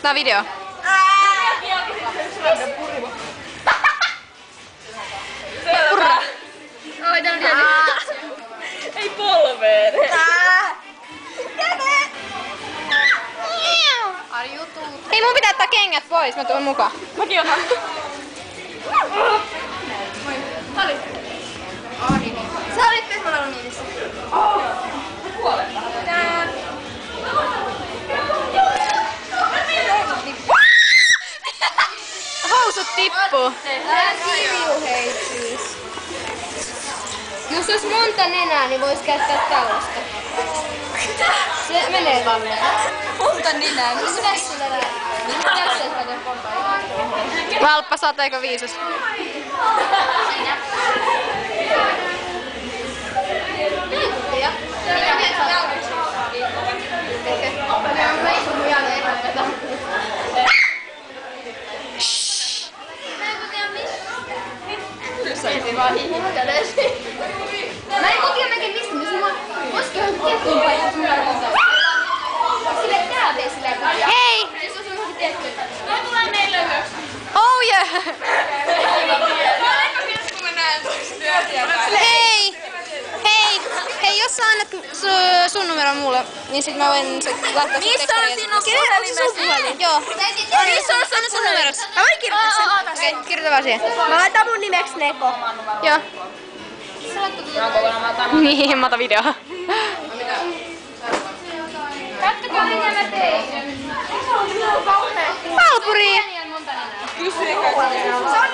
tää video? Purra! Oi, tää on ei polveen. Hei, mun pitää ottaa kengät pois, mä tuun mukaan. Mäkin otan. Sä olit Pesmalalomiinissa. Housut tippuu. Jos olisi monta nenää, niin vois käyttää tällaista. Se menee tänne. Monta ninää. Mitäs sillä näin? Mitäs sillä näin? Valppa, sateeko viisus? Mä en kotia mäkin mistä, mutta sulla koski johonkin tiettyyn paikkaan, että mulla on silleen täältä ei silleen kotia. Hei! Se on semmoinen tietty. Mä tulen meille myös. Oh yeah! Hei! Hei! Hei, jos sä annat sun numeron mulle, niin sit mä voin laittaa sun Missä on sinun puhelimesi? Joo. Missä on Anna sun numeros. Mä voin kirjoittaa sen. Okei, kirjoita vaan siihen. Mä laitan mun nimeksi Neko. Joo. Niin, mä otan videoa. Kattokaa mitä mä tein. Valpuri! Monta nenää.